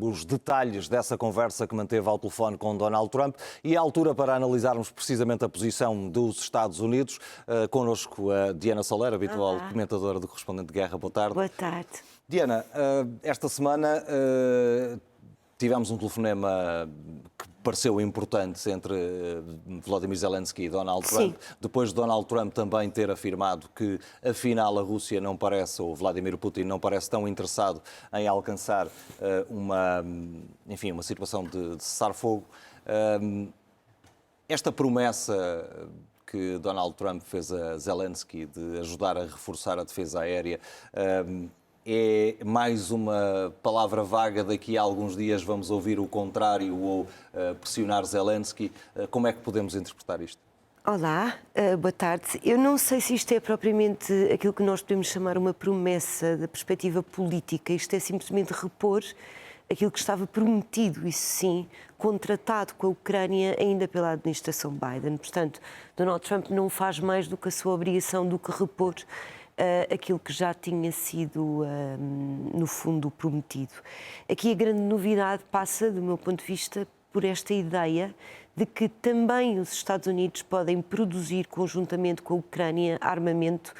Os detalhes dessa conversa que manteve ao telefone com Donald Trump e a altura para analisarmos precisamente a posição dos Estados Unidos. Connosco a Diana Soler, habitual comentadora do Correspondente de Guerra. Boa tarde. Boa tarde. Diana, esta semana tivemos um telefonema que pareceu importante entre Volodymyr Zelensky e Donald Trump. Sim. Depois de Donald Trump também ter afirmado que, afinal, a Rússia não parece, ou Vladimir Putin não parece tão interessado em alcançar uma situação de cessar-fogo. Esta promessa que Donald Trump fez a Zelensky de ajudar a reforçar a defesa aérea é mais uma palavra vaga? Daqui a alguns dias vamos ouvir o contrário ou pressionar Zelensky. Como é que podemos interpretar isto? Olá, boa tarde. Eu não sei se isto é propriamente aquilo que nós podemos chamar uma promessa da perspectiva política. Isto é simplesmente repor aquilo que estava prometido, isso sim, contratado com a Ucrânia ainda pela administração Biden. Portanto, Donald Trump não faz mais do que a sua obrigação do que repor aquilo que já tinha sido, no fundo, prometido. Aqui a grande novidade passa, do meu ponto de vista, por esta ideia de que também os Estados Unidos podem produzir conjuntamente com a Ucrânia armamento,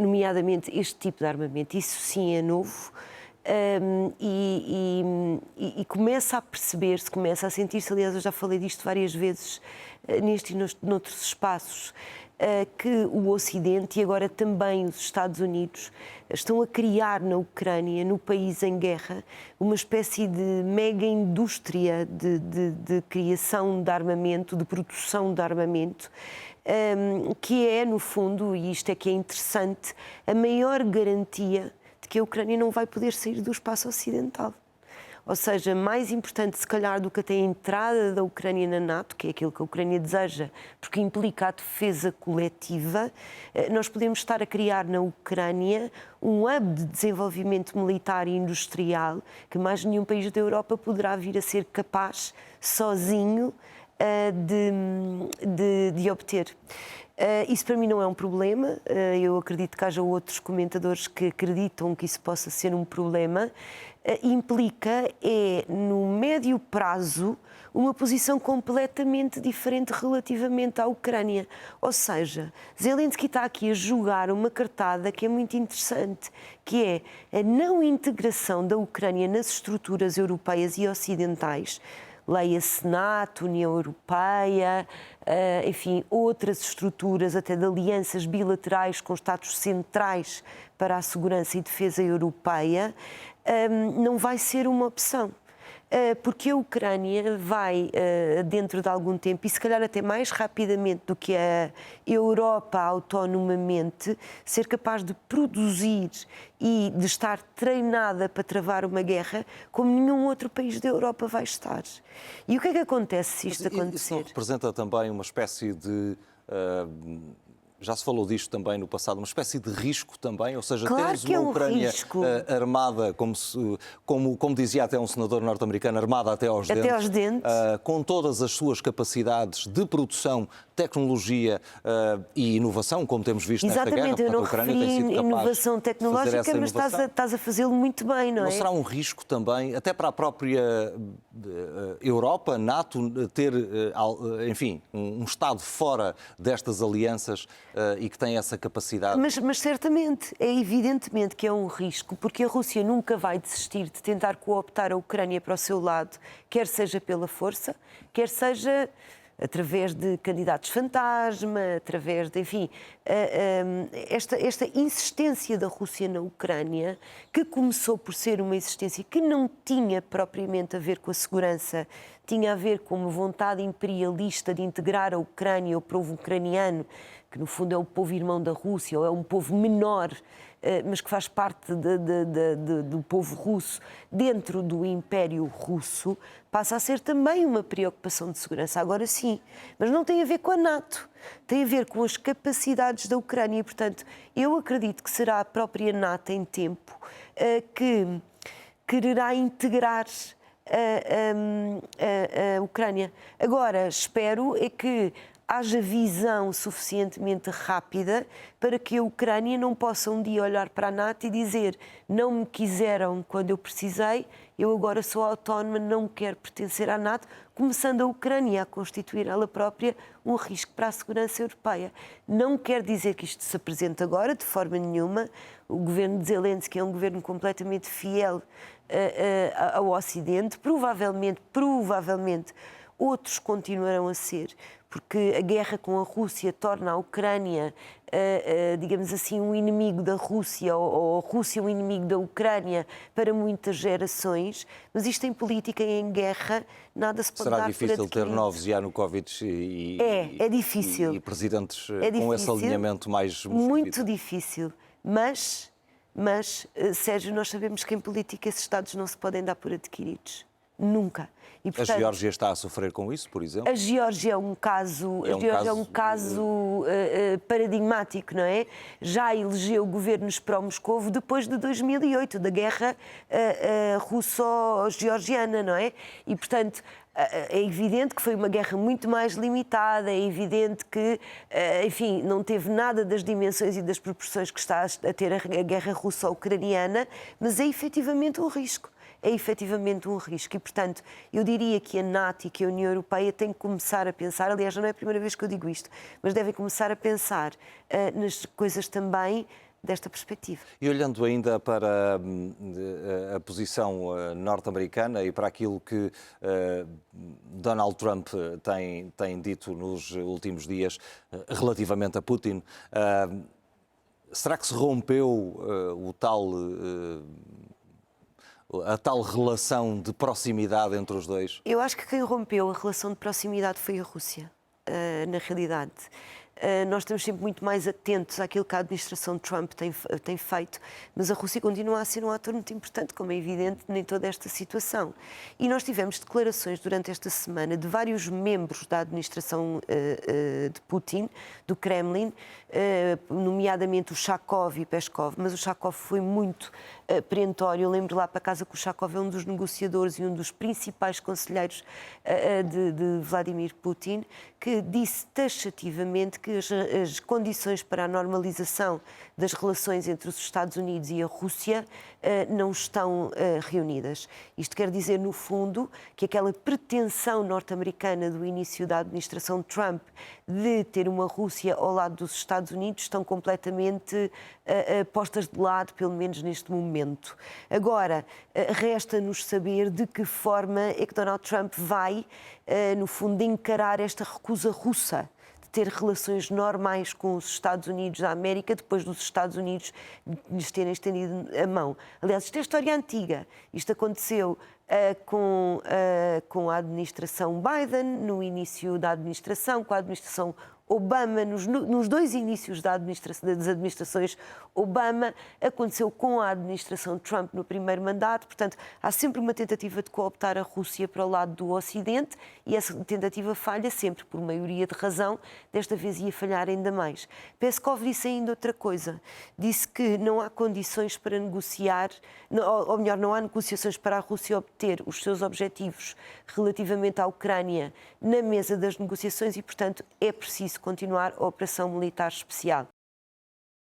nomeadamente este tipo de armamento. Isso sim é novo. E começa a perceber-se, começa a sentir-se, aliás, eu já falei disto várias vezes neste e noutros espaços, que o Ocidente e agora também os Estados Unidos estão a criar na Ucrânia, no país em guerra, uma espécie de mega indústria de criação de armamento, de produção de armamento, que é, no fundo, e isto é que é interessante, a maior garantia de que a Ucrânia não vai poder sair do espaço ocidental. Ou seja, mais importante, se calhar, do que até a entrada da Ucrânia na NATO, que é aquilo que a Ucrânia deseja, porque implica a defesa coletiva, nós podemos estar a criar na Ucrânia um hub de desenvolvimento militar e industrial que mais nenhum país da Europa poderá vir a ser capaz, sozinho, de obter. Isso para mim não é um problema, eu acredito que haja outros comentadores que acreditam que isso possa ser um problema. Implica, no médio prazo, uma posição completamente diferente relativamente à Ucrânia. Ou seja, Zelensky está aqui a jogar uma cartada que é muito interessante, que é a não integração da Ucrânia nas estruturas europeias e ocidentais, leia-se NATO, União Europeia, enfim, outras estruturas, até de alianças bilaterais com Estados centrais para a segurança e defesa europeia, não vai ser uma opção. Porque a Ucrânia vai, dentro de algum tempo, e se calhar até mais rapidamente do que a Europa autonomamente, ser capaz de produzir e de estar treinada para travar uma guerra como nenhum outro país da Europa vai estar. E o que é que acontece se isto acontecer? Isso não representa também uma espécie de... Já se falou disto também no passado, uma espécie de risco também, ou seja, claro temos que uma é um Ucrânia armada, como dizia até um senador norte-americano, armada até aos dentes, com todas as suas capacidades de produção, tecnologia e inovação, como temos visto nesta guerra. Exatamente, eu não a Ucrânia tem sido referi capaz inovação tecnológica, mas estás a fazê-lo muito bem, não é? Não será um risco também, até para a própria Europa, NATO, ter, enfim, um Estado fora destas alianças e que tem essa capacidade? Mas certamente, é evidentemente que é um risco, porque a Rússia nunca vai desistir de tentar cooptar a Ucrânia para o seu lado, quer seja pela força, quer seja através de candidatos fantasma, através de, enfim, esta insistência da Rússia na Ucrânia, que começou por ser uma insistência que não tinha propriamente a ver com a segurança, tinha a ver com uma vontade imperialista de integrar a Ucrânia, o povo ucraniano, que no fundo é o povo irmão da Rússia, ou é um povo menor, mas que faz parte do povo russo, dentro do Império Russo, passa a ser também uma preocupação de segurança. Agora sim, mas não tem a ver com a NATO, tem a ver com as capacidades da Ucrânia e, portanto, eu acredito que será a própria NATO em tempo que quererá integrar a Ucrânia. Agora, espero é que haja visão suficientemente rápida para que a Ucrânia não possa um dia olhar para a NATO e dizer: não me quiseram quando eu precisei, eu agora sou autónoma, não quero pertencer à NATO, começando a Ucrânia a constituir ela própria um risco para a segurança europeia. Não quer dizer que isto se apresente agora, de forma nenhuma. O governo de Zelensky é um governo completamente fiel ao Ocidente, provavelmente outros continuarão a ser, porque a guerra com a Rússia torna a Ucrânia, digamos assim, um inimigo da Rússia, ou a Rússia um inimigo da Ucrânia para muitas gerações, mas isto em política e em guerra nada se pode dar por adquirido. Será difícil ter novos Yanukovych é difícil. E presidentes É difícil, com esse alinhamento mais muito difícil, mas, Sérgio, nós sabemos que em política esses Estados não se podem dar por adquiridos. Nunca. E, portanto, a Geórgia está a sofrer com isso, por exemplo? A Geórgia é um caso paradigmático, não é? Já elegeu governos pró-Moscovo depois de 2008, da guerra russo-georgiana, não é? E, portanto, é evidente que foi uma guerra muito mais limitada, é evidente que, enfim, não teve nada das dimensões e das proporções que está a ter a guerra russo-ucraniana, mas é efetivamente um risco. É efetivamente um risco e, portanto, eu diria que a NATO e que a União Europeia têm que começar a pensar, aliás, não é a primeira vez que eu digo isto, mas devem começar a pensar nas coisas também desta perspectiva. E olhando ainda para a posição norte-americana e para aquilo que Donald Trump tem dito nos últimos dias relativamente a Putin, será que se rompeu a tal relação de proximidade entre os dois? Eu acho que quem rompeu a relação de proximidade foi a Rússia, na realidade. Nós estamos sempre muito mais atentos àquilo que a administração Trump tem feito, mas a Rússia continua a ser um ator muito importante, como é evidente, em toda esta situação. E nós tivemos declarações durante esta semana de vários membros da administração de Putin, do Kremlin, nomeadamente o Shakov e Peskov, mas o Shakov foi muito perentório. Eu lembro lá para casa que o Shakov é um dos negociadores e um dos principais conselheiros de Vladimir Putin, que disse taxativamente que as condições para a normalização das relações entre os Estados Unidos e a Rússia não estão reunidas. Isto quer dizer, no fundo, que aquela pretensão norte-americana do início da administração Trump de ter uma Rússia ao lado dos Estados Unidos estão completamente postas de lado, pelo menos neste momento. Agora, resta-nos saber de que forma é que Donald Trump vai, no fundo, encarar esta recusa russa de ter relações normais com os Estados Unidos da América depois dos Estados Unidos lhes terem estendido a mão. Aliás, isto é história antiga. Isto aconteceu com a administração Biden, no início da administração, com a administração Obama, nos dois inícios das administrações Obama, aconteceu com a administração Trump no primeiro mandato. Portanto, há sempre uma tentativa de cooptar a Rússia para o lado do Ocidente e essa tentativa falha sempre, por maioria de razão. Desta vez ia falhar ainda mais. Peskov disse ainda outra coisa. Disse que não há condições para negociar, ou melhor, não há negociações para a Rússia obter os seus objetivos relativamente à Ucrânia na mesa das negociações e, portanto, é preciso continuar a operação militar especial.